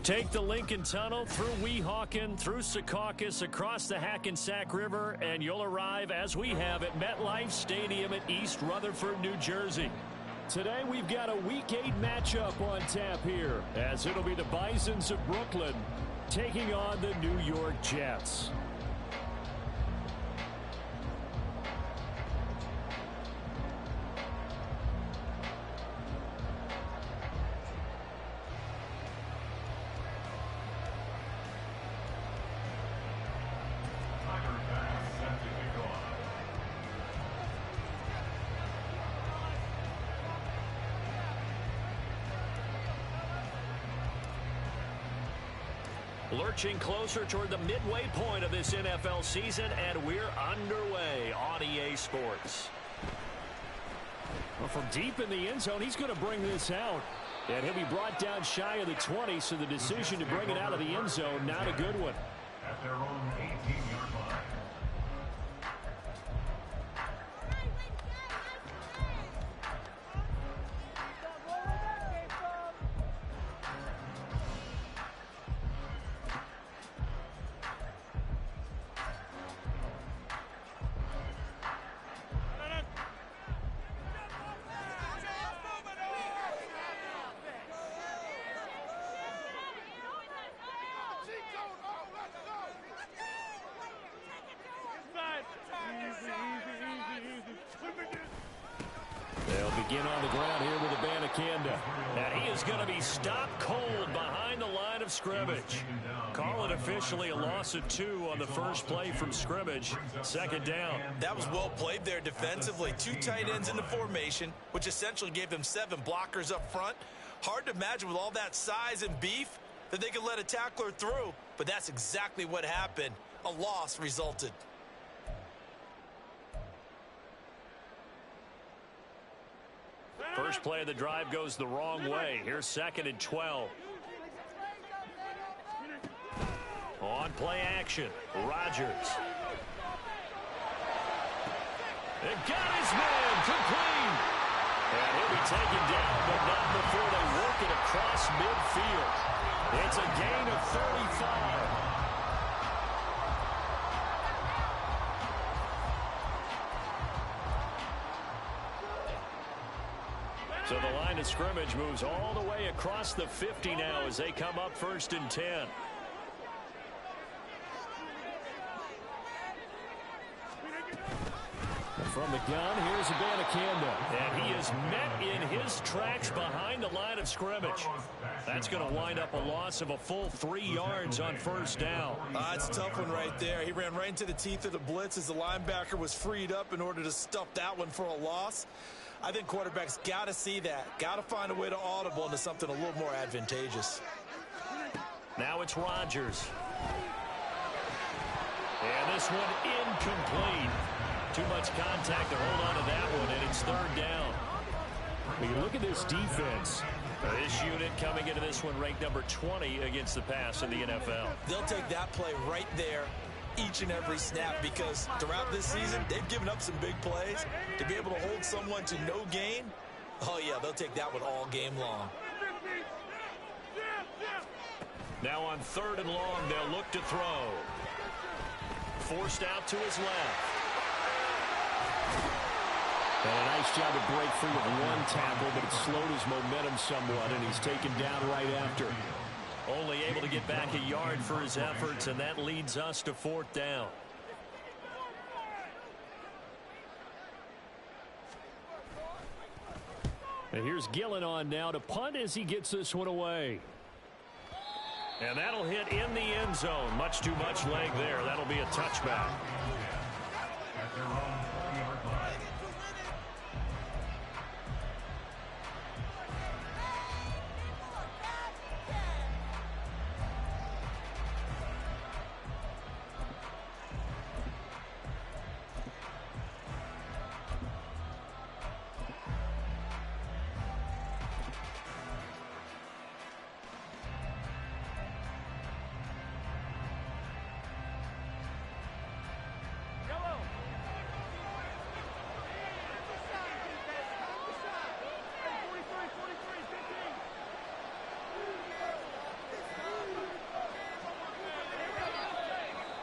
Take the Lincoln Tunnel through Weehawken, through Secaucus, across the Hackensack River, and you'll arrive, as we have, at MetLife Stadium at East Rutherford, New Jersey. Today we've got a Week 8 matchup on tap here, as it'll be the Bisons of Brooklyn taking on the New York Jets. Lurching closer toward the midway point of this NFL season, and we're underway on EA Sports. Well, from deep in the end zone, he's going to bring this out. And he'll be brought down shy of the 20, so the decision to bring it out of the end zone, not a good one. At their own 18-yard line. They'll begin on the ground here with Abanikanda. And he is going to be stopped cold behind the line of scrimmage. Call it officially a loss of 2 on the first play from scrimmage. Second down. That was well played there defensively. 2 tight ends in the formation, which essentially gave them 7 blockers up front. Hard to imagine with all that size and beef that they could let a tackler through. But that's exactly what happened. A loss resulted. First play of the drive goes the wrong way. Here's 2nd and 12. On play action, Rodgers. It got his man complete. And he'll be taken down, but not before they work it across midfield. It's a gain of 35. So the line of scrimmage moves all the way across the 50 now as they come up 1st and 10. From the gun, here's Abanikanda. And he is met in his tracks behind the line of scrimmage. That's going to wind up a loss of a full 3 yards on 1st down. It's a tough one right there. He ran right into the teeth of the blitz as the linebacker was freed up in order to stuff that one for a loss. I think quarterbacks got to see that. Got to find a way to audible into something a little more advantageous. Now it's Rodgers. And this one incomplete. Too much contact to hold on to that one, and it's 3rd down. When you look at this defense, this unit coming into this one ranked number 20 against the pass in the NFL. They'll take that play right there each and every snap, because throughout this season, they've given up some big plays. To be able to hold someone to no gain, oh yeah, they'll take that one all game long. Now on 3rd and long, they'll look to throw. Forced out to his left. And a nice job to break free with 1 tackle, but it slowed his momentum somewhat, and he's taken down right after. Only able to get back a yard for his efforts, and that leads us to 4th down. And here's Gillen on now to punt as he gets this one away. And that'll hit in the end zone. Much too much leg there. That'll be a touchback. At their own 20-yard line.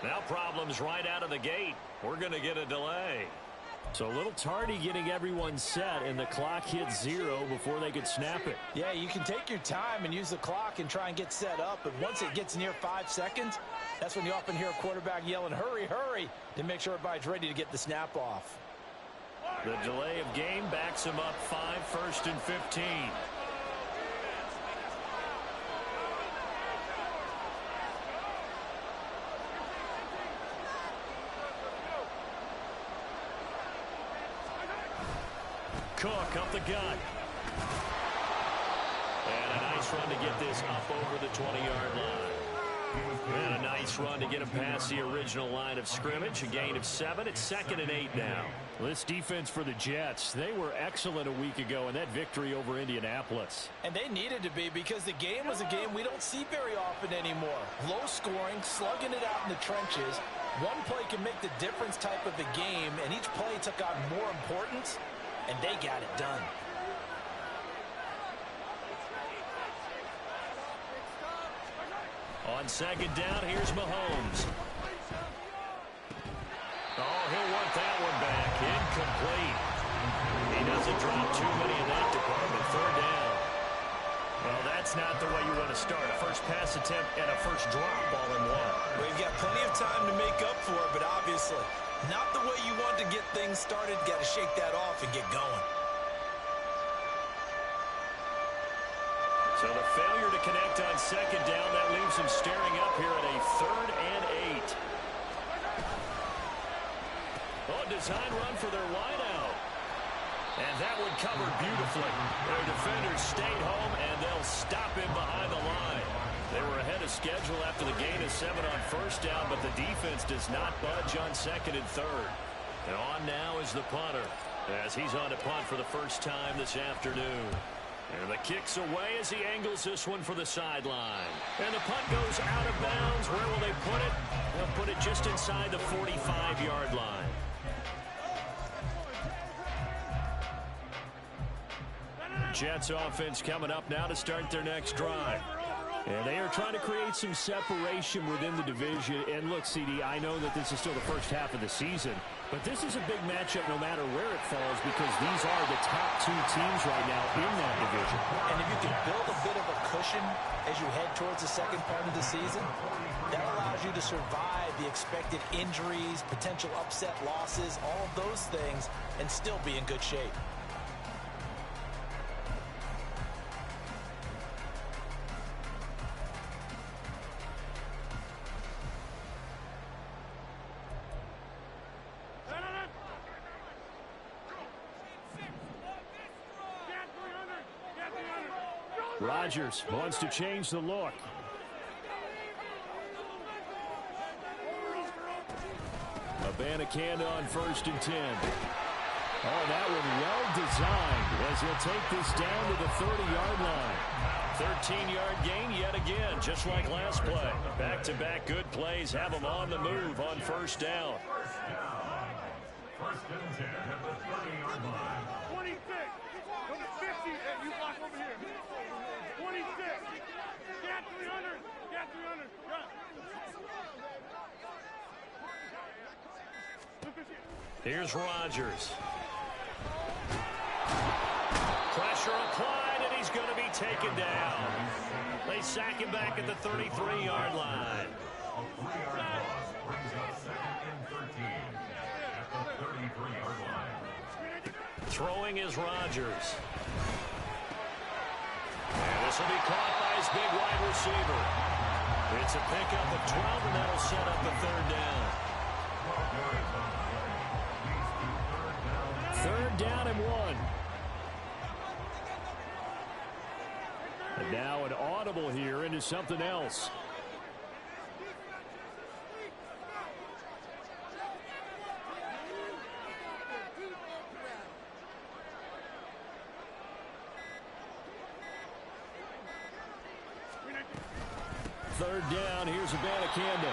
Now problems right out of the gate. We're going to get a delay. So a little tardy getting everyone set, and the clock hit 0 before they could snap it. Yeah, you can take your time and use the clock and try and get set up, but once it gets near 5 seconds, that's when you often hear a quarterback yelling, hurry, hurry, to make sure everybody's ready to get the snap off. The delay of game backs him up 5, 1st and 15. Cook up the gut. And a nice run to get this up over the 20-yard line. And a nice run to get him past the original line of scrimmage. A gain of 7. It's 2nd and 8 now. Well, this defense for the Jets, they were excellent a week ago in that victory over Indianapolis. And they needed to be, because the game was a game we don't see very often anymore. Low scoring, slugging it out in the trenches. One play can make the difference type of the game, and each play took on more importance, and they got it done. On 2nd down, here's Mahomes. Oh, he'll want that one back. Incomplete. He doesn't drop too many in that department. 3rd down. Well, that's not the way you want to start. A first pass attempt and a first drop all in one. Well, you've got plenty of time to make up for it, but obviously not the way you want to get things started. Got to shake that off and get going. So the failure to connect on 2nd down, that leaves him staring up here at a 3rd and 8. Oh, design run for their wideout. And that one covered beautifully. Their defenders stayed home, and they'll stop him behind the line. They were ahead of schedule after the gain of 7 on 1st down, but the defense does not budge on 2nd and 3rd. And on now is the punter, as he's on to punt for the first time this afternoon. And the kick's away as he angles this one for the sideline. And the punt goes out of bounds. Where will they put it? They'll put it just inside the 45-yard line. Jets offense coming up now to start their next drive. And they are trying to create some separation within the division. And look, CD, I know that this is still the first half of the season, but this is a big matchup no matter where it falls, because these are the top 2 teams right now in that division. And if you can build a bit of a cushion as you head towards the second part of the season, that allows you to survive the expected injuries, potential upset losses, all of those things, and still be in good shape. Rodgers wants to change the look. Abanikanda on 1st and 10. Oh, that one well designed as he'll take this down to the 30-yard line. 13-yard gain yet again, just like last play. Back-to-back good plays have them on the move on 1st down. 1st and 10 at the 30-yard line. 26. Go to 50. Hey, you block over here. 26. Get 300. Get 300. Here's Rodgers. Pressure applied, and he's going to be taken down. They sack him back at the 33-yard line. A 3-yard loss brings up 2nd and 13 at the 33-yard line. Throwing is Rodgers. And this will be caught by his big wide receiver. It's a pickup of 12, and that'll set up a 3rd down. 3rd down and 1. And now an audible here into something else. Third down, here's Abanikanda.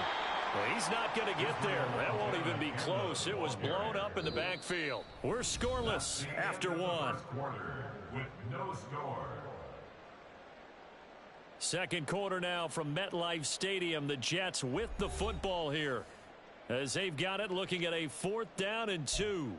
Well, he's not going to get there. That won't even be close. It was blown up in the backfield. We're scoreless after 1. Quarter with no score. 2nd quarter now from MetLife Stadium. The Jets with the football here. as they've got it, looking at a 4th down and 2.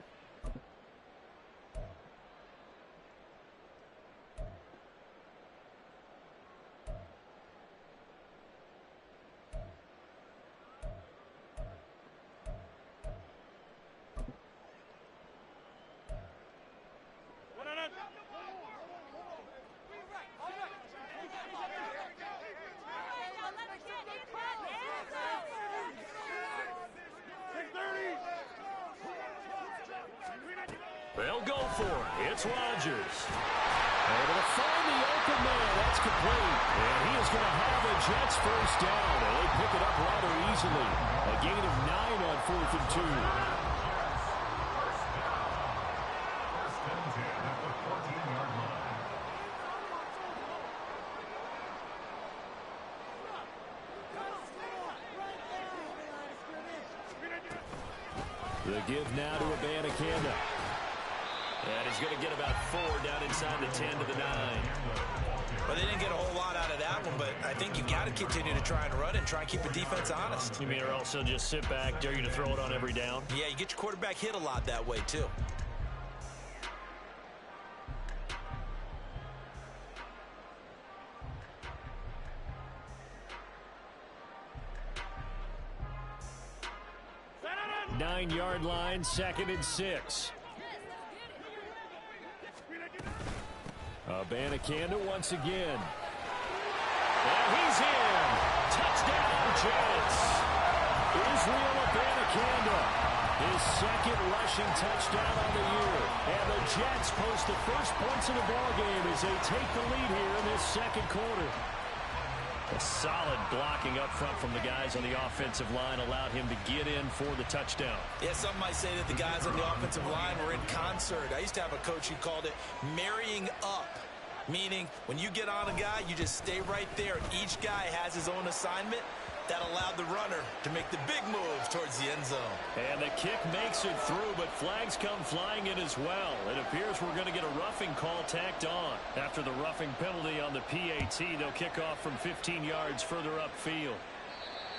They'll go for it. It's Rodgers. Able to find the open man. That's complete. And he is going to have a Jets first down. And they pick it up rather easily. A gain of 9 on 4th and 2. The give now to Abanikanda. And he's going to get about 4 down inside the 10 to the 9. Well, they didn't get a whole lot out of that one, but I think you got to continue to try and run and try and keep the defense honest. You mean or else they'll just sit back, dare you to throw it on every down? Yeah, you get your quarterback hit a lot that way, too. Nine-yard line, 2nd and 6. Abanikanda once again. And he's in. Touchdown, Jets. Israel Abanikanda. His 2nd rushing touchdown on the year. And the Jets post the first points of the ballgame as they take the lead here in this 2nd quarter. A solid blocking up front from the guys on the offensive line allowed him to get in for the touchdown. Yeah, some might say that the guys on the offensive line were in concert. I used to have a coach who called it marrying up, meaning when you get on a guy, you just stay right there, and each guy has his own assignment. That allowed the runner to make the big move towards the end zone. And the kick makes it through, but flags come flying in as well. It appears we're going to get a roughing call tacked on. After the roughing penalty on the PAT, they'll kick off from 15 yards further upfield.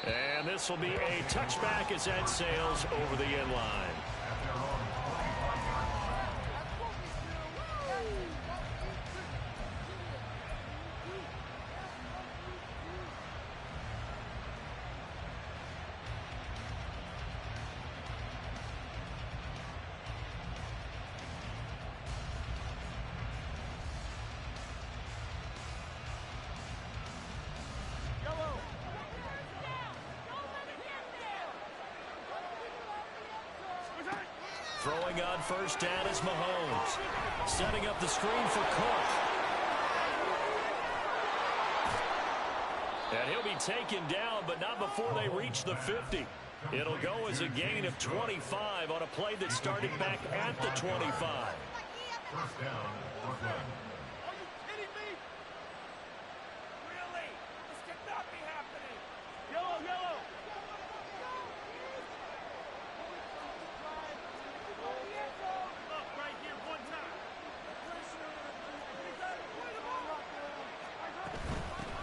And this will be a touchback as that sails over the end line. Throwing on first down is Mahomes. Setting up the screen for Cook. And he'll be taken down, but not before they reach the 50. It'll go as a gain of 25 on a play that started back at the 25. First down, Brooklyn. Are you kidding me? Really? This cannot be happening. Yellow, yellow. Up right here, one time.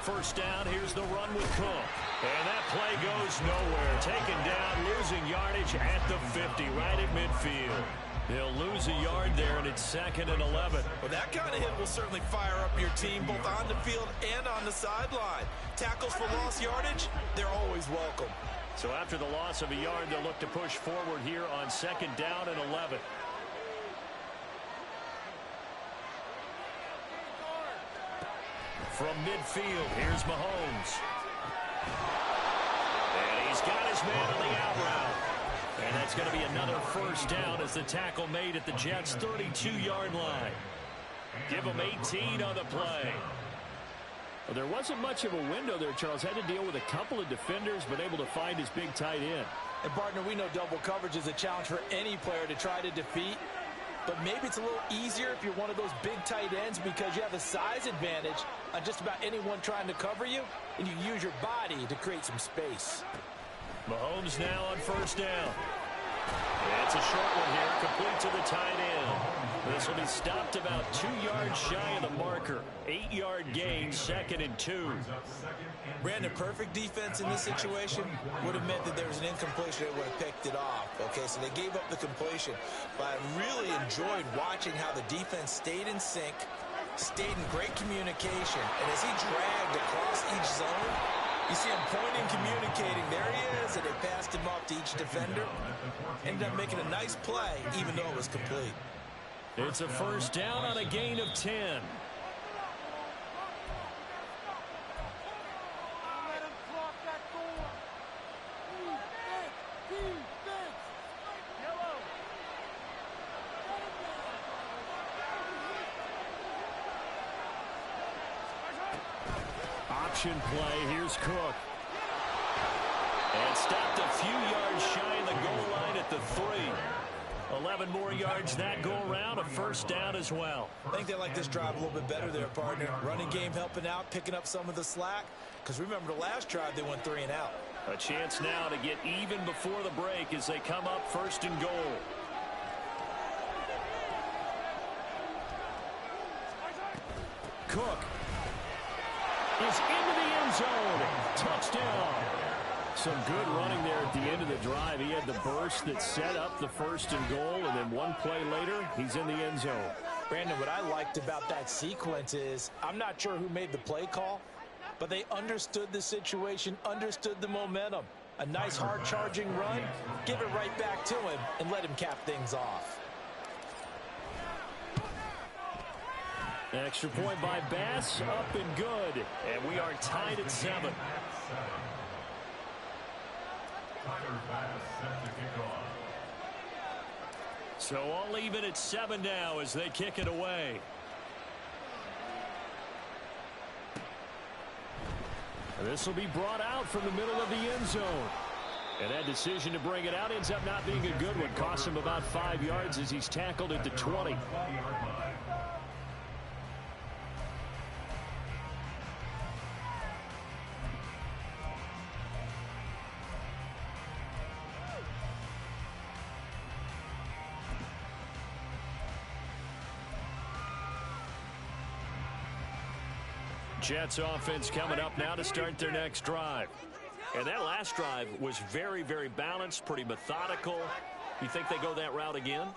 First down, here's the run with Cook. And that play goes nowhere. Taken down, losing yardage at the 50, right at midfield. They'll lose a yard there, and it's 2nd and 11. Well, that kind of hit will certainly fire up your team both on the field and on the sideline. Tackles for lost yardage, they're always welcome. So after the loss of a yard, they'll look to push forward here on 2nd down and 11. From midfield, here's Mahomes. And he's got his man on the out route. And that's going to be another first down as the tackle made at the Jets' 32-yard line. Give them 18 on the play. Well, there wasn't much of a window there, Charles. Had to deal with a couple of defenders, but able to find his big tight end. And, partner, we know double coverage is a challenge for any player to try to defeat. But maybe it's a little easier if you're one of those big tight ends because you have a size advantage on just about anyone trying to cover you, and you use your body to create some space. Mahomes now on first down. It's a short one here, complete to the tight end. This will be stopped about 2 yards shy of the marker. 8-yard gain, 2nd and 2. Brandon, perfect defense in this situation would have meant that there was an incompletion. They would have picked it off. Okay, so they gave up the completion. But I really enjoyed watching how the defense stayed in sync, stayed in great communication. And as he dragged across each zone, you see him pointing, communicating. There he is, and they passed him off to each defender. Ended up making a nice play, even though it was complete. It's a first down on a gain of 10. Option play. Here's Cook. And stopped a few yards shy of the goal line at the 3. 11 more yards that go around, a first down as well. I think they like this drive a little bit better there, partner. Running game helping out, picking up some of the slack. Because remember, the last drive they went 3 and out. A chance now to get even before the break as they come up first and goal. Cook is into the end zone. Touchdown. Some good running there at the end of the drive. He had the burst that set up the first and goal, and then one play later, he's in the end zone. Brandon, what I liked about that sequence is I'm not sure who made the play call, but they understood the situation, understood the momentum. A nice hard-charging run, give it right back to him, and let him cap things off. Extra point by Bass, up and good. And we are tied at 7. So all even at 7 now as they kick it away. And this will be brought out from the middle of the end zone. And that decision to bring it out ends up not being a good one. Costs him about 5 yards as he's tackled at the 20. Jets offense coming up now to start their next drive. And that last drive was very, very balanced, pretty methodical. You think they go that route again?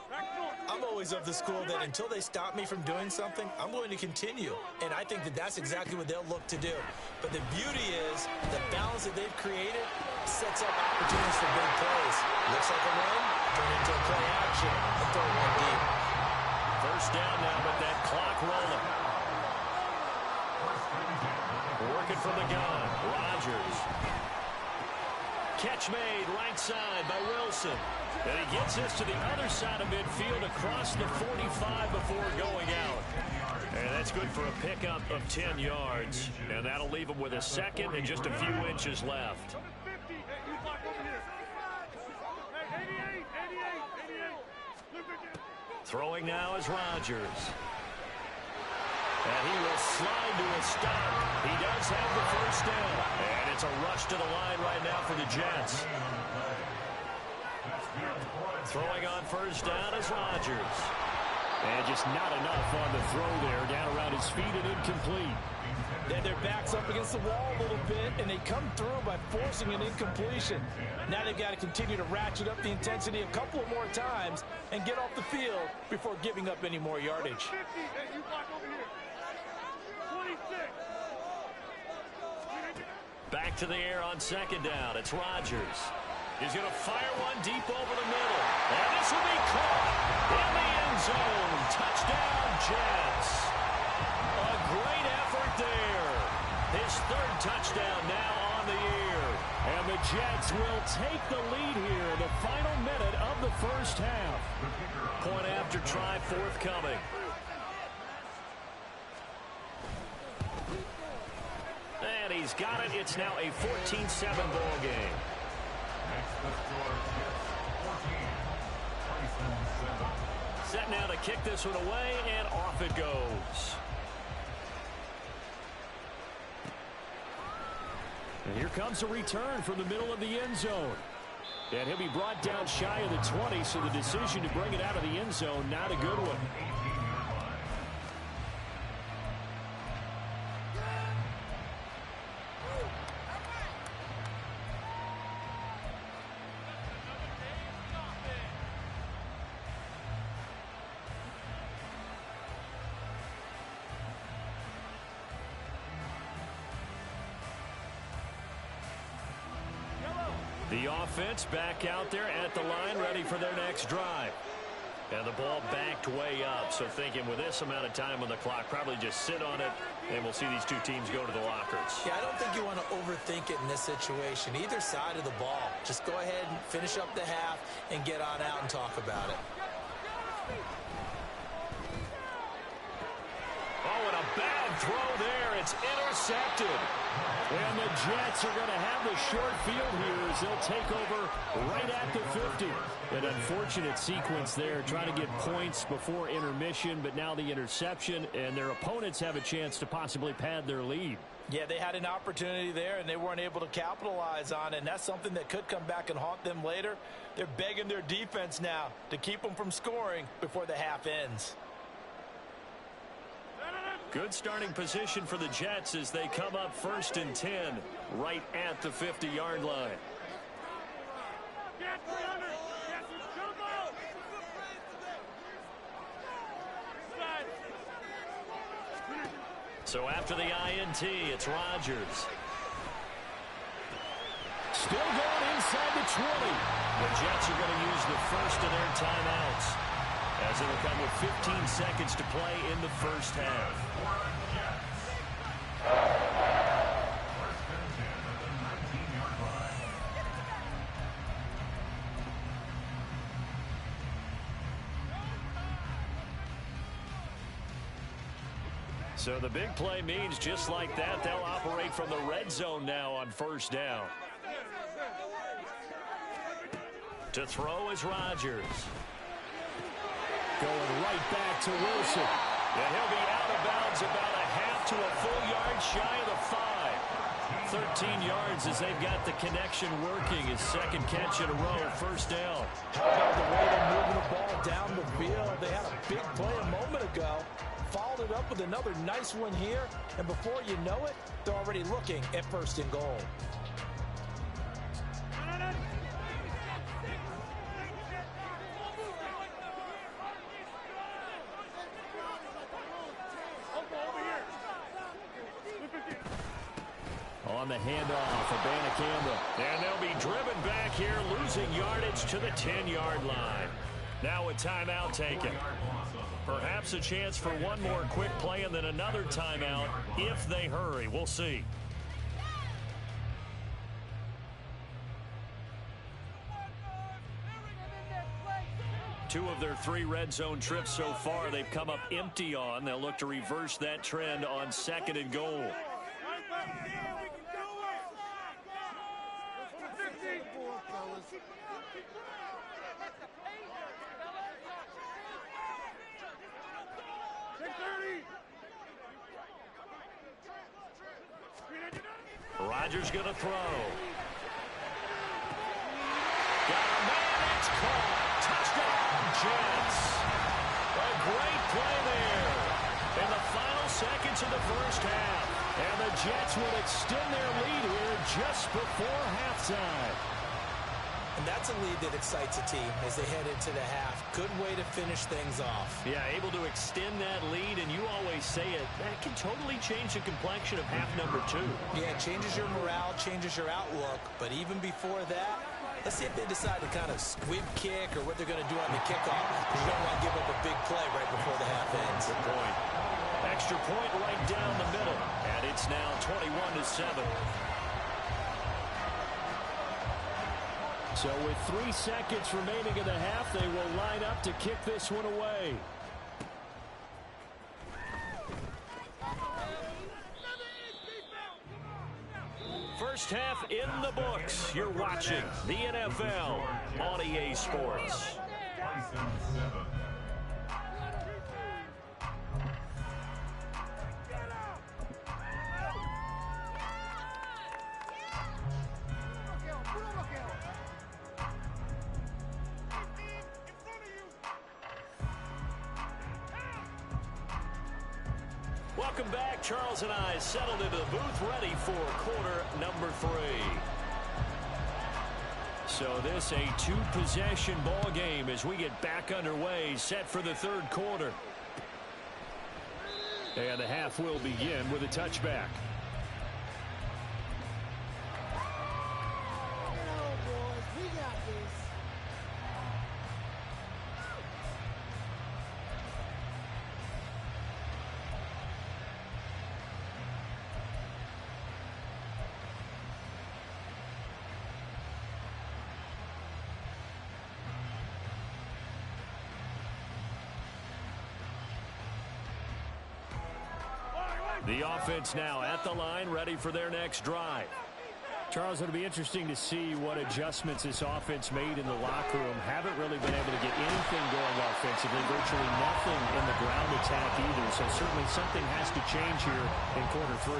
I'm always of the school that until they stop me from doing something, I'm going to continue. And I think that that's exactly what they'll look to do. But the beauty is the balance that they've created sets up opportunities for big plays. Looks like a run, turn into a play action, and throw one deep. First down now, but that clock rolling. Working from the gun, Rodgers. Catch made, right side by Wilson. And he gets this to the other side of midfield across the 45 before going out. And that's good for a pickup of 10 yards. And that'll leave him with a second and just a few inches left. Throwing now is Rodgers. And he will slide to a stop. He does have the first down. And it's a rush to the line right now for the Jets. Throwing on first down is Rodgers. And just not enough on the throw there. Down around his feet and incomplete. Then their backs up against the wall a little bit, and they come through by forcing an incompletion. Now they've got to continue to ratchet up the intensity a couple of more times and get off the field before giving up any more yardage. Back to the air on second down. It's Rodgers. He's going to fire one deep over the middle. And this will be caught in the end zone. Touchdown, Jets. A great effort there. His third touchdown now on the year. And the Jets will take the lead here in the final minute of the first half. Point after try forthcoming. And he's got it. It's now a 14-7 ball game. Set now to kick this one away, and off it goes. And here comes a return from the middle of the end zone. And he'll be brought down shy of the 20, so the decision to bring it out of the end zone, not a good one. The offense back out there at the line, ready for their next drive. And the ball backed way up, so thinking with this amount of time on the clock, probably just sit on it, and we'll see these two teams go to the lockers. Yeah, I don't think you want to overthink it in this situation, either side of the ball. Just go ahead and finish up the half and get on out and talk about it. Oh, and a bad throw there. It's intercepted. And the Jets are going to have the short field here as they'll take over right at the 50. An unfortunate sequence there, trying to get points before intermission, but now the interception, and their opponents have a chance to possibly pad their lead. Yeah, they had an opportunity there, and they weren't able to capitalize on it, and that's something that could come back and haunt them later. They're begging their defense now to keep them from scoring before the half ends. Good starting position for the Jets as they come up 1st and 10 right at the 50-yard line. So after the INT, it's Rodgers. Still going inside the 20. The Jets are going to use the first of their timeouts, as it will come with 15 seconds to play in the first half. So the big play means just like that, they'll operate from the red zone now on 1st down. To throw is Rodgers. Going right back to Wilson. And he'll be out of bounds about a half to a full yard shy of the 5. 13 yards as they've got the connection working. His second catch in a row, 1st down. How about the way they're moving the ball down the field? They had a big play a moment ago. Followed it up with another nice one here. And before you know it, they're already looking at 1st and goal. On the handoff, Abanikanda. And they'll be driven back here, losing yardage to the 10-yard line. Now a timeout taken. Perhaps a chance for one more quick play and then another timeout if they hurry. We'll see. Two of their 3 red zone trips so far they've come up empty on. They'll look to reverse that trend on 2nd and goal. Rodgers going to throw. Got a man, it's caught. Touchdown, Jets. A great play there in the final seconds of the first half. And the Jets will extend their lead here just before halftime. And that's a lead that excites a team as they head into the half. Good way to finish things off. Yeah, able to extend that lead, and you always say it, that can totally change the complexion of half number 2. Yeah, it changes your morale, changes your outlook. But even before that, let's see if they decide to kind of squib kick or what they're going to do on the kickoff. Because you don't want to give up a big play right before the half ends. Good point. Extra point right down the middle. And it's now 21-7. So with 3 seconds remaining in the half, they will line up to kick this one away. First half in the books. You're watching the NFL on EA Sports. Charles and I settled into the booth ready for quarter number 3. So this a 2-possession ball game as we get back underway, set for the 3rd quarter. And the half will begin with a touchback. The offense now at the line, ready for their next drive. Charles, it'll be interesting to see what adjustments this offense made in the locker room. Haven't really been able to get anything going offensively, virtually nothing in the ground attack either. So certainly something has to change here in quarter 3.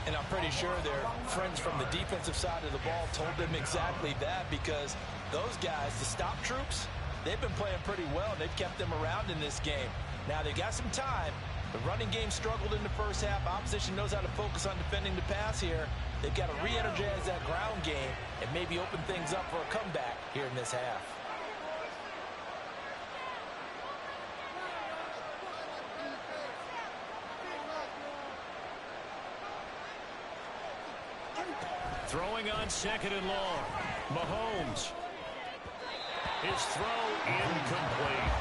And I'm pretty sure their friends from the defensive side of the ball told them exactly that, because those guys, the stop troops, they've been playing pretty well. They've kept them around in this game. Now they've got some time. The running game struggled in the first half. Opposition knows how to focus on defending the pass here. They've got to re-energize that ground game and maybe open things up for a comeback here in this half. Throwing on 2nd and long. Mahomes. His throw incomplete.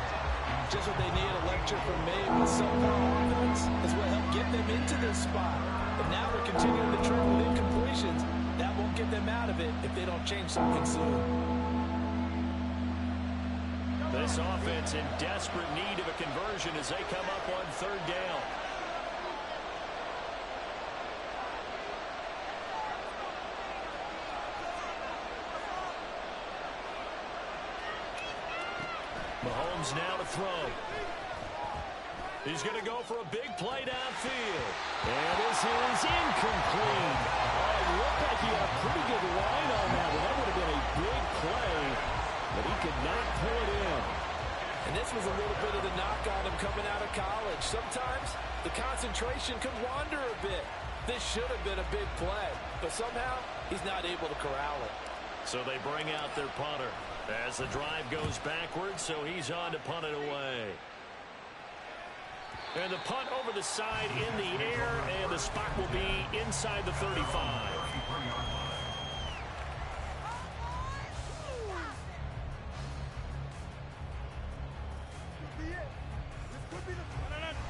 Just what they need, a lecture from me. With subpar offense is what helped get them into this spot. But now they're continuing to trend with incompletions. That won't get them out of it if they don't change something soon. This offense in desperate need of a conversion as they come up on 3rd down. Mahomes now to throw. He's going to go for a big play downfield. And this is incomplete. Oh, it looked like he had a pretty good line on that one. That would have been a big play, but he could not pull it in. And this was a little bit of the knock on him coming out of college. Sometimes the concentration can wander a bit. This should have been a big play, but somehow he's not able to corral it. So they bring out their punter as the drive goes backwards, so he's on to punt it away. And the punt over the side in the air, and the spot will be inside the 35.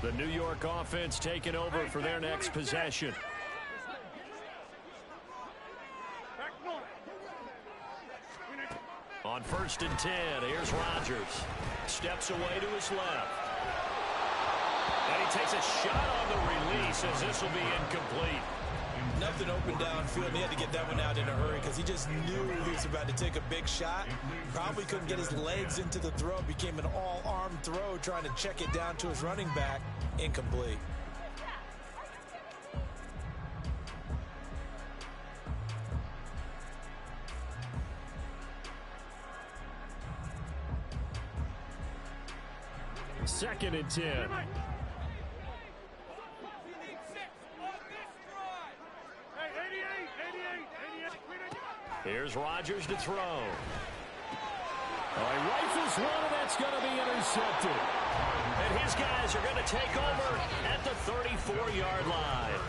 The New York offense taking over for their next possession. On 1st and 10, here's Rodgers. Steps away to his left. And he takes a shot on the release as this will be incomplete. Nothing open downfield, and he had to get that one out in a hurry because he just knew he was about to take a big shot. Probably couldn't get his legs into the throw. Became an all-arm throw, trying to check it down to his running back. Incomplete. Second and 10. Here's Rodgers to throw. Oh, he rifles one, and that's going to be intercepted. And his guys are going to take over at the 34-yard line.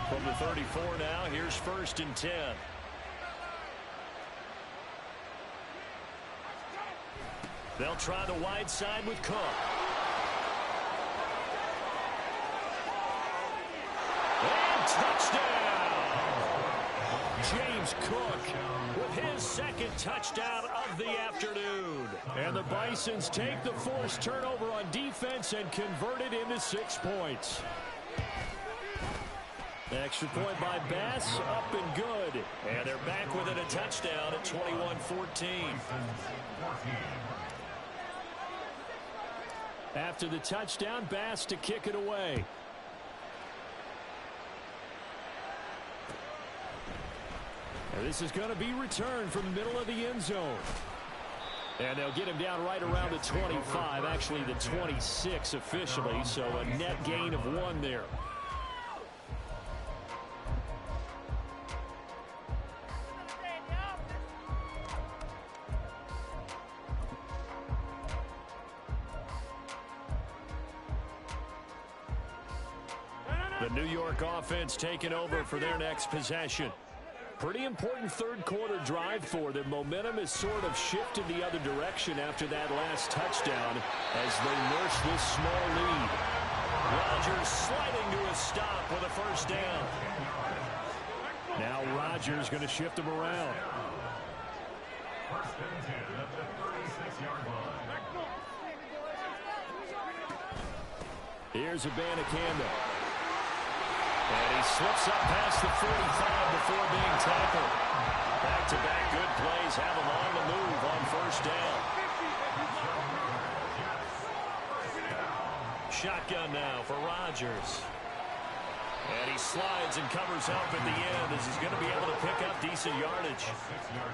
From the 34 now, here's 1st and 10. They'll try the wide side with Cook. And touchdown! James Cook with his 2nd touchdown of the afternoon. And the Bisons take the forced turnover on defense and convert it into 6 points. Extra point by Bass, up and good. And they're back within a touchdown at 21-14. After the touchdown, Bass to kick it away. And this is going to be returned from the middle of the end zone. And they'll get him down right around the 25, actually the 26 officially, so a net gain of 1 there. The New York offense taking over for their next possession. Pretty important third quarter drive for them. Momentum has sort of shifted the other direction after that last touchdown as they nurse this small lead. Rodgers sliding to a stop with a first down. Now Rodgers going to shift him around. First and 10 at the 36-yard line. Here's Abanikanda. And he slips up past the 45 before being tackled. Back-to-back good plays have him on the move on first down. Shotgun now for Rodgers. And he slides and covers up at the end as he's going to be able to pick up decent yardage.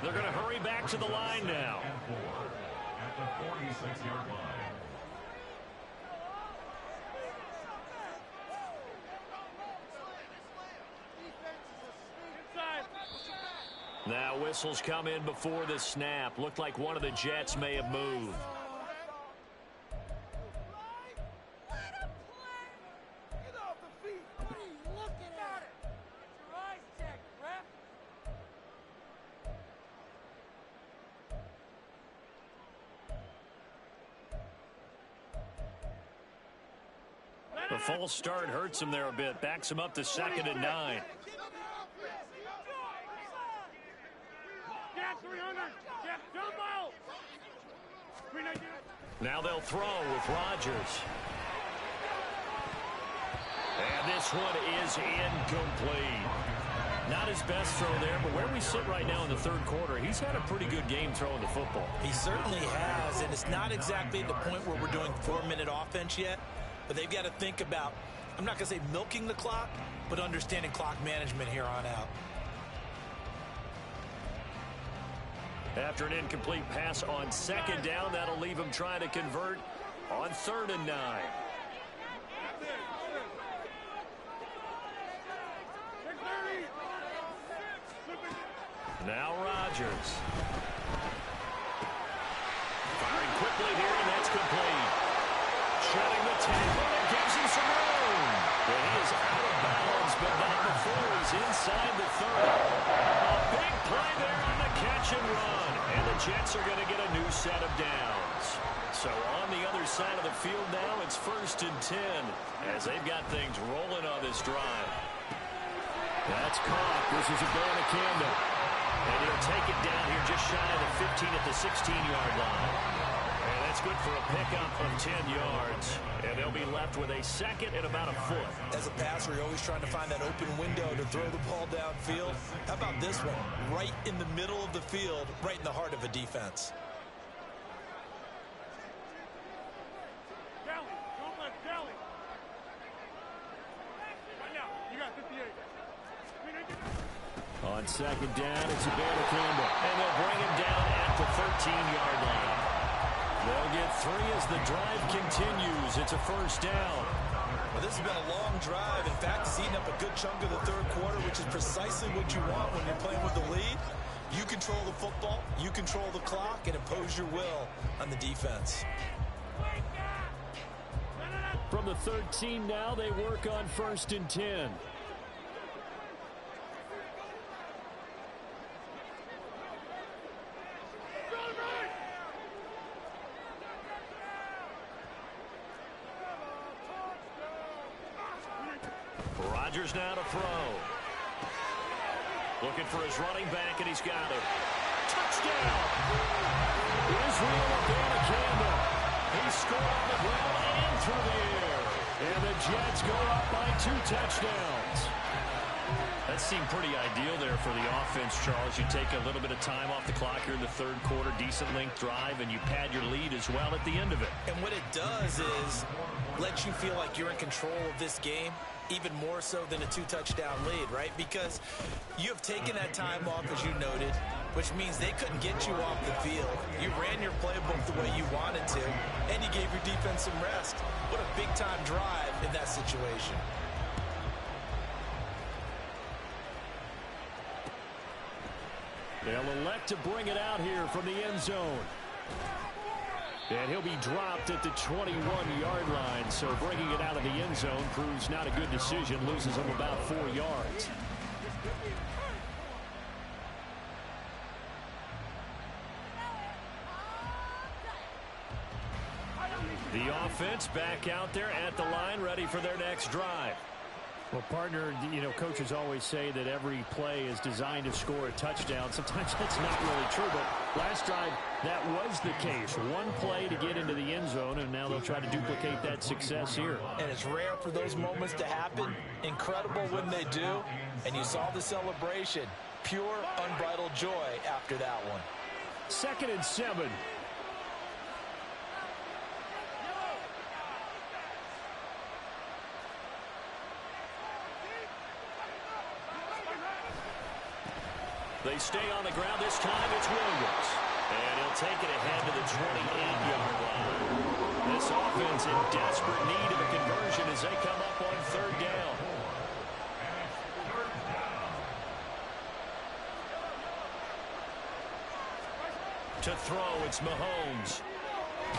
They're going to hurry back to the line now. At the 46-yard line. Now whistles come in before the snap. Looked like one of the Jets may have moved. The false start hurts him there a bit. Backs him up to 2nd and 9. Now they'll throw with Rodgers. And this one is incomplete. Not his best throw there, but where we sit right now in the third quarter, he's had a pretty good game throwing the football. He certainly has, and it's not exactly at the point where we're doing 4-minute offense yet, but they've got to think about, I'm not going to say milking the clock, but understanding clock management here on out. After an incomplete pass on 2nd down, that'll leave him trying to convert on 3rd and 9. Now Rodgers. Firing quickly here, and that's complete. Shutting the tackle, and it gives him some room. But he is out of bounds, but not before he's inside the 30. A big play there on the catch and run. And the Jets are going to get a new set of downs. So on the other side of the field now, it's 1st and 10 as they've got things rolling on this drive. That's caught. This is Abanikanda. And he'll take it down here just shy of the 15 at the 16-yard line. And that's good for a pickup of 10 yards. And they'll be left with a 2nd and about a foot. As a passer, you're always trying to find that open window to throw the ball downfield. How about this one? Right in the middle of the field, right in the heart of a defense. On 2nd down, it's Abanikanda. And they'll bring him down at the 13-yard line. They'll get 3 as the drive continues. It's a first down. Well, this has been a long drive. In fact, it's eaten up a good chunk of the third quarter, which is precisely what you want when you're playing with the lead. You control the football, you control the clock, and impose your will on the defense. From the 13 now, they work on 1st and 10. Rodgers now to throw. Looking for his running back, and he's got it. Touchdown! Israel Abanikanda. He scored on the ground and through the air. And the Jets go up by 2 touchdowns. That seemed pretty ideal there for the offense, Charles. You take a little bit of time off the clock here in the third quarter, decent length drive, and you pad your lead as well at the end of it. And what it does is let you feel like you're in control of this game, even more so than a 2-touchdown lead, right? Because you have taken that time off, as you noted, which means they couldn't get you off the field. You ran your playbook the way you wanted to, and you gave your defense some rest. What a big-time drive in that situation. They'll elect to bring it out here from the end zone. And he'll be dropped at the 21-yard line, so bringing it out of the end zone proves not a good decision, loses him about 4 yards. The offense back out there at the line, ready for their next drive. Well, partner, you know, coaches always say that every play is designed to score a touchdown. Sometimes that's not really true, but last drive, that was the case. One play to get into the end zone, and now they'll try to duplicate that success here. And it's rare for those moments to happen. Incredible when they do. And you saw the celebration. Pure, unbridled joy after that one. 2nd and 7. They stay on the ground. This time it's Williams. And he'll take it ahead to the 28-yard line. This offense in desperate need of a conversion as they come up on 3rd down. To throw, it's Mahomes.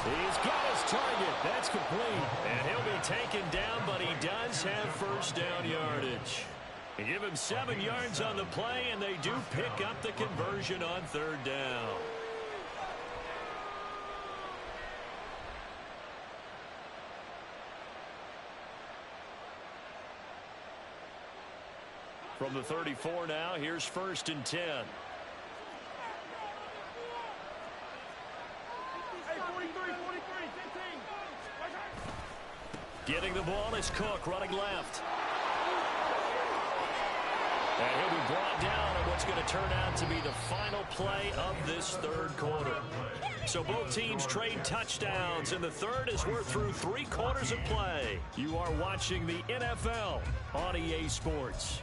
He's got his target. That's complete. And he'll be taken down, but he does have 1st down yardage. They give him 7 yards on the play, and they do pick up the conversion on 3rd down. From the 34 now, here's 1st and 10. Getting the ball is Cook, running left. And he'll be brought down on what's going to turn out to be the final play of this 3rd quarter. So both teams trade touchdowns, and the 3rd as we're through 3 quarters of play. You are watching the NFL on EA Sports.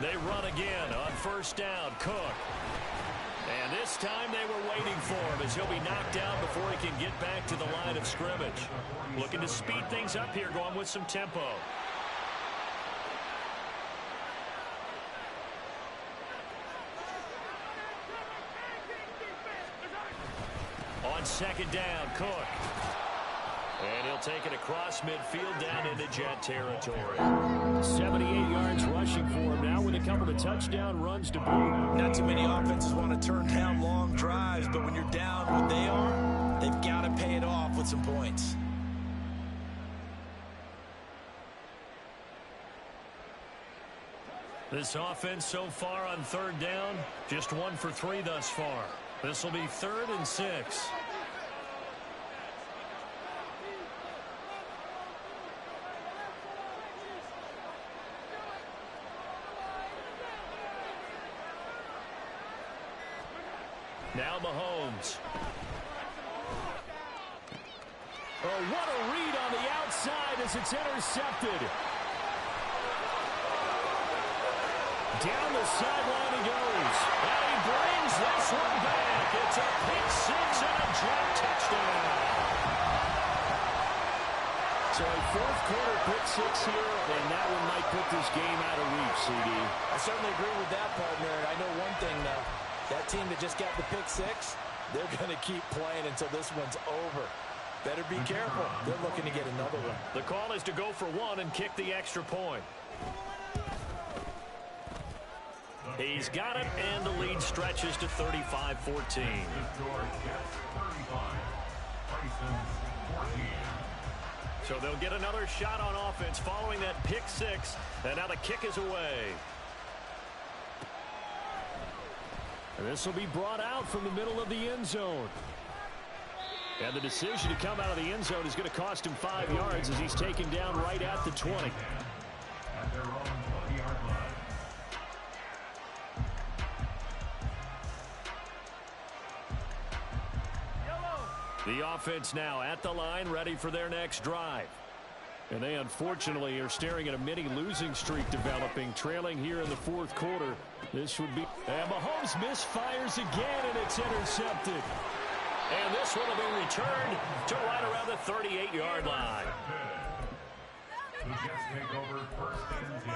They run again on 1st down, Cook. And this time they were waiting for him as he'll be knocked out before he can get back to the line of scrimmage. Looking to speed things up here, going with some tempo. On 2nd down, Cook. And he'll take it across midfield down into Jet territory. 78 yards rushing for him now with a couple of touchdown runs to boot. Not too many offenses want to turn down long drives, but when you're down what they are, they've got to pay it off with some points. This offense so far on 3rd down, just 1 for 3 thus far. This will be 3rd and 6. Now Mahomes. Oh, what a read on the outside as it's intercepted. Down the sideline he goes. And he brings this one back. It's a pick 6 and a drop touchdown. So a 4th quarter pick 6 here, and that one might put this game out of reach, CD. I certainly agree with that, partner. And I know one thing, though. That team that just got the pick 6, they're going to keep playing until this one's over. Better be careful. They're looking to get another one. The call is to go for 1 and kick the extra point. He's got it, and the lead stretches to 35-14. So they'll get another shot on offense following that pick 6, and now the kick is away. And this will be brought out from the middle of the end zone. And the decision to come out of the end zone is going to cost him 5 yards as he's taken down right at the 20. The offense now at the line, ready for their next drive. And they unfortunately are staring at a mini losing streak developing, trailing here in the fourth quarter. This would be... And Mahomes misfires again, and it's intercepted. And this one will be returned to right around the 38-yard line. The Jets take over first and 10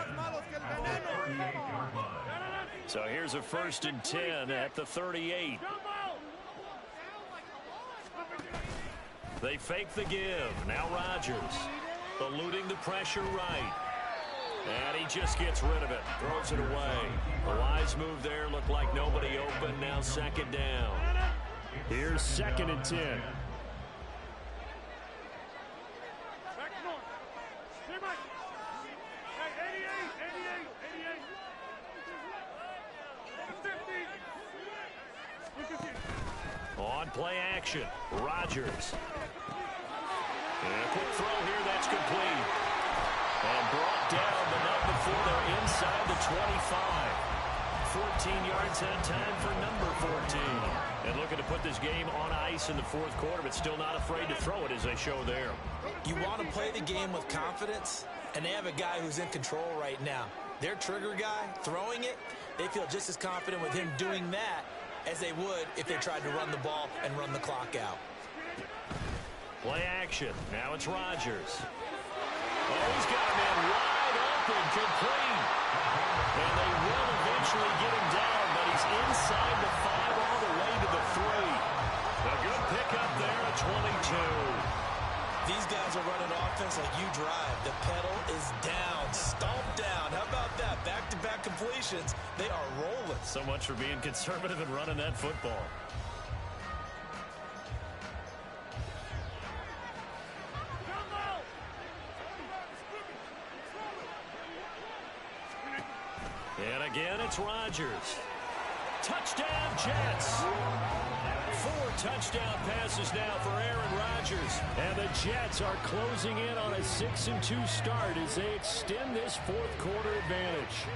at the 38-yard line. So here's a first and 10 at the 38. They fake the give. Now Rodgers eluding the pressure right. And he just gets rid of it. Throws it away. A wise move there. Looked like nobody open. Now second down. Here's second and 10. On play action. Rodgers. And a quick throw here. That's complete. And brought down, but not before they're inside the 25. 14 yards that time for number 14. And looking to put this game on ice in the fourth quarter, but still not afraid to throw it as they show there. You want to play the game with confidence, and they have a guy who's in control right now. Their trigger guy, throwing it, they feel just as confident with him doing that as they would if they tried to run the ball and run the clock out. Play action. Now it's Rodgers. Oh, he's got a man wide open, complete. And they will eventually get him down, but he's inside the 5 all the way to the 3. A good pickup there at 22. These guys are running offense like you drive. The pedal is down, stomped down. How about that? Back-to-back completions. They are rolling. So much for being conservative and running that football. And again, it's Rodgers. Touchdown, Jets. 4 touchdown passes now for Aaron Rodgers. And the Jets are closing in on a 6-2 start as they extend this fourth quarter advantage.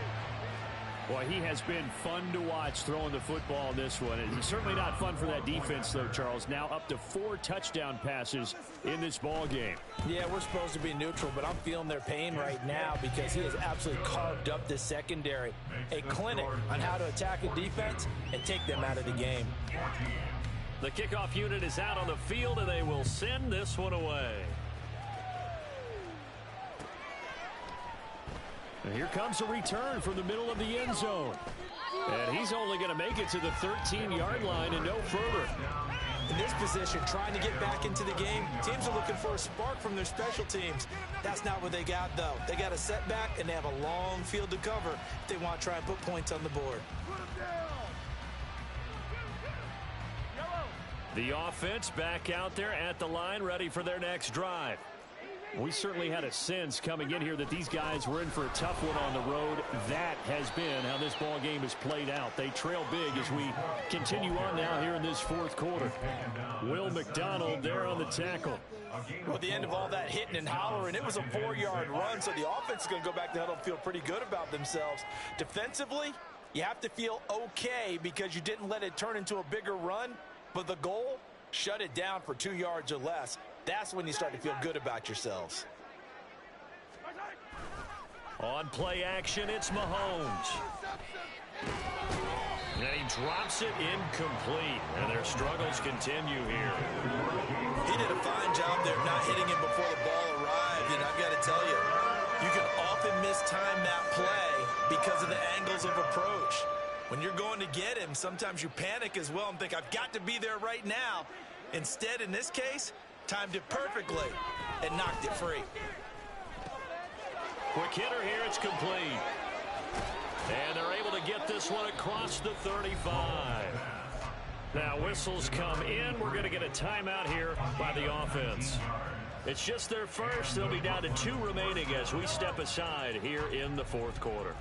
Boy, he has been fun to watch throwing the football in this one. It's certainly not fun for that defense, though, Charles. Now up to 4 touchdown passes in this ball game. Yeah, we're supposed to be neutral, but I'm feeling their pain right now because he has absolutely carved up this secondary. A clinic on how to attack a defense and take them out of the game. The kickoff unit is out on the field, and they will send this one away. And here comes a return from the middle of the end zone. And he's only going to make it to the 13-yard line and no further. In this position, trying to get back into the game, teams are looking for a spark from their special teams. That's not what they got, though. They got a setback, and they have a long field to cover if they want to try and put points on the board. The offense back out there at the line, ready for their next drive. We certainly had a sense coming in here that these guys were in for a tough one on the road. That has been how this ball game has played out. They trail big as we continue on now here in this fourth quarter. Will McDonald there on the tackle. Well, at the end of all that hitting and hollering, it was a 4-yard run, so the offense is going to go back to the huddle and feel pretty good about themselves. Defensively, you have to feel okay because you didn't let it turn into a bigger run, but the goal, shut it down for 2 yards or less. That's when you start to feel good about yourselves. On play action, it's Mahomes. And he drops it incomplete. And their struggles continue here. He did a fine job there not hitting him before the ball arrived. And I've got to tell you, you can often mistime that play because of the angles of approach. When you're going to get him, sometimes you panic as well and think, I've got to be there right now. Instead, in this case, timed it perfectly and knocked it free. Quick hitter here, it's complete. And they're able to get this one across the 35. Now whistles come in. We're going to get a timeout here by the offense. It's just their first. They'll be down to 2 remaining as we step aside here in the fourth quarter.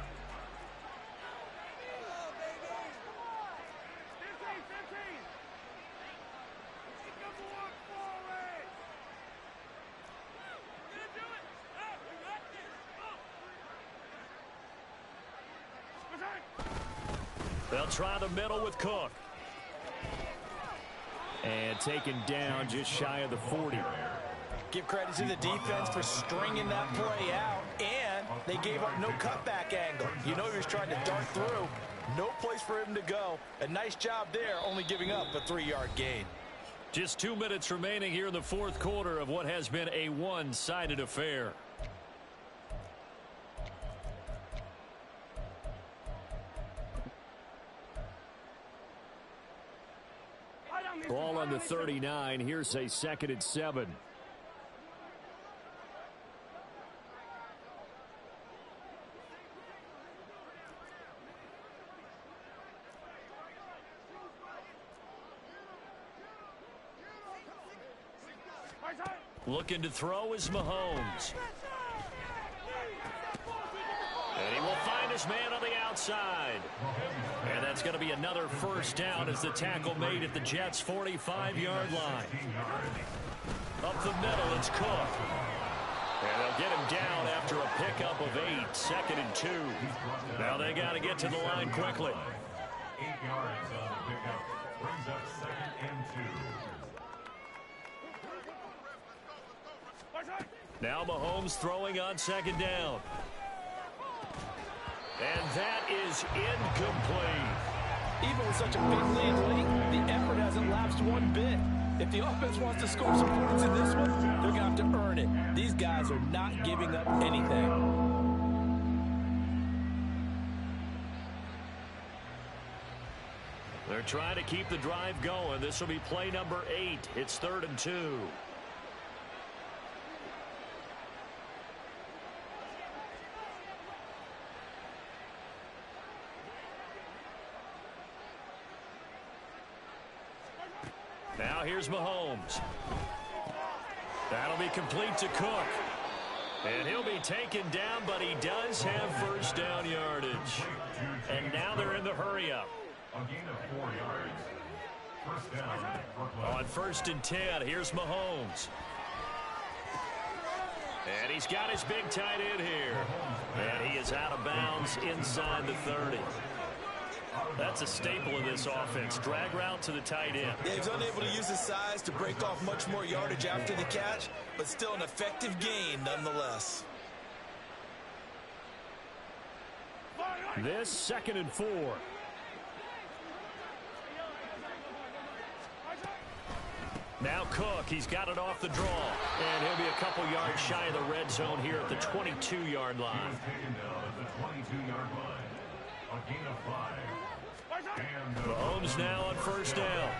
They'll try the middle with Cook. And taken down just shy of the 40. Give credit to the defense for stringing that play out, and they gave up no cutback angle. You know he was trying to dart through. No place for him to go. A nice job there, only giving up a 3-yard gain. Just 2 minutes remaining here in the fourth quarter of what has been a one-sided affair. Ball on the 39. Here's a 2nd and 7. Looking to throw is Mahomes. And he will find his man on the outside. And that's going to be another first down as the tackle made at the Jets' 45-yard line. Up the middle, it's Cook. And they'll get him down after a pickup of 8, 2nd and 2. Now they got to get to the line quickly. 8 yards on the pickup. Brings up 2nd and 2. Now Mahomes throwing on 2nd down. And that is incomplete. Even with such a big lead late, the effort hasn't lapsed one bit. If the offense wants to score some points in this one, they're going to have to earn it. These guys are not giving up anything. They're trying to keep the drive going. This will be play number 8. It's 3rd and 2. Now here's Mahomes. That'll be complete to Cook. And he'll be taken down, but he does have first down yardage. And now they're in the hurry-up. A gain of 4 yards. First down. On 1st and 10, here's Mahomes. And he's got his big tight end here. And he is out of bounds inside the 30. That's a staple of this offense. Drag route to the tight end. Yeah, he's unable to use his size to break off much more yardage after the catch, but still an effective gain nonetheless. This 2nd and 4. Now Cook, he's got it off the draw. And he'll be a couple yards shy of the red zone here at the 22-yard line. He was taken down at the 22-yard line. A gain of 5. Mahomes now on 1st down.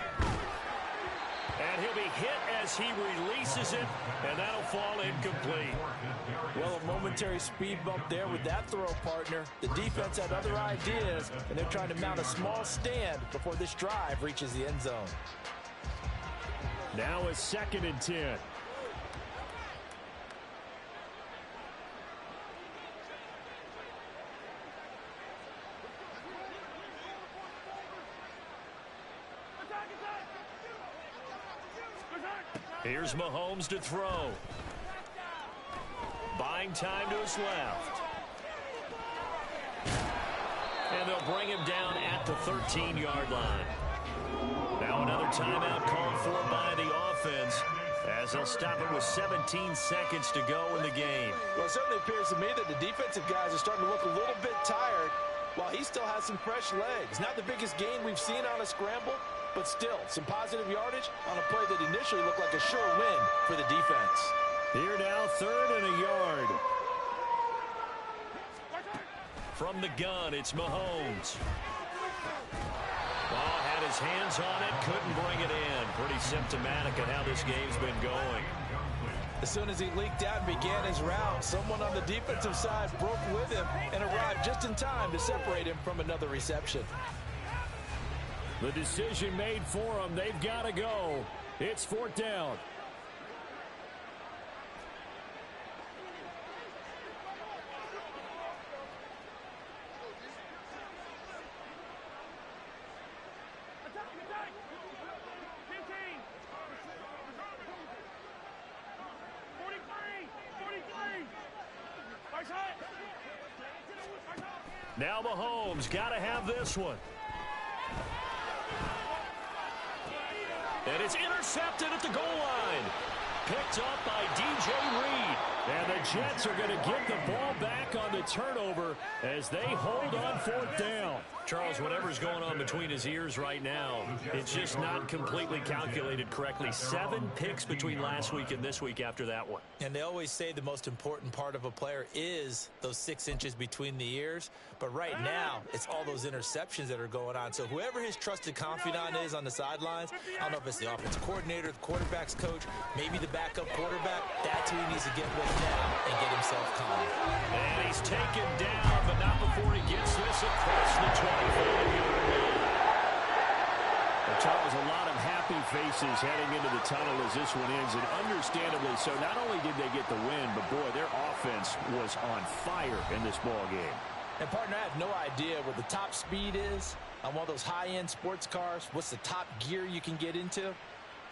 And he'll be hit as he releases it, and that'll fall incomplete. Well, a momentary speed bump there with that throw, partner. The defense had other ideas, and they're trying to mount a small stand before this drive reaches the end zone. Now a 2nd and 10. Here's Mahomes to throw. Buying time to his left. And they'll bring him down at the 13-yard line. Now another timeout called for by the offense, as they'll stop it with 17 seconds to go in the game. Well, it certainly appears to me that the defensive guys are starting to look a little bit tired, while he still has some fresh legs. Not the biggest gain we've seen on a scramble, but still, some positive yardage on a play that initially looked like a sure win for the defense. Here now, 3rd and a yard. From the gun, it's Mahomes. Oh, had his hands on it, couldn't bring it in. Pretty symptomatic of how this game's been going. As soon as he leaked out and began his route, someone on the defensive side broke with him and arrived just in time to separate him from another reception. The decision made for them. They've got to go. It's 4th down. Now Mahomes got to have this one. And it's intercepted at the goal line. Picked up by DJ Reed. And the Jets are going to get the ball back on the turnover as they hold on 4th down. Charles, whatever's going on between his ears right now, it's just not completely calculated correctly. 7 picks between last week and this week after that one. And they always say the most important part of a player is those 6 inches between the ears. But right now, it's all those interceptions that are going on. So whoever his trusted confidant is on the sidelines, I don't know if it's the offensive coordinator, the quarterback's coach, maybe the backup quarterback, that's who he needs to get with now and get himself calm. And he's taken down, but not before he gets this across the 25-yard line. Charles, a lot of happy faces heading into the tunnel as this one ends, and understandably so. Not only did they get the win, but boy, their offense was on fire in this ball game. And partner, I have no idea what the top speed is on one of those high-end sports cars. What's the top gear you can get into?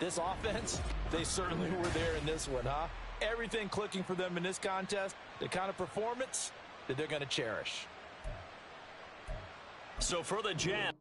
This offense, they certainly were there in this one, huh? Everything clicking for them in this contest, the kind of performance that they're going to cherish. So for the Jets.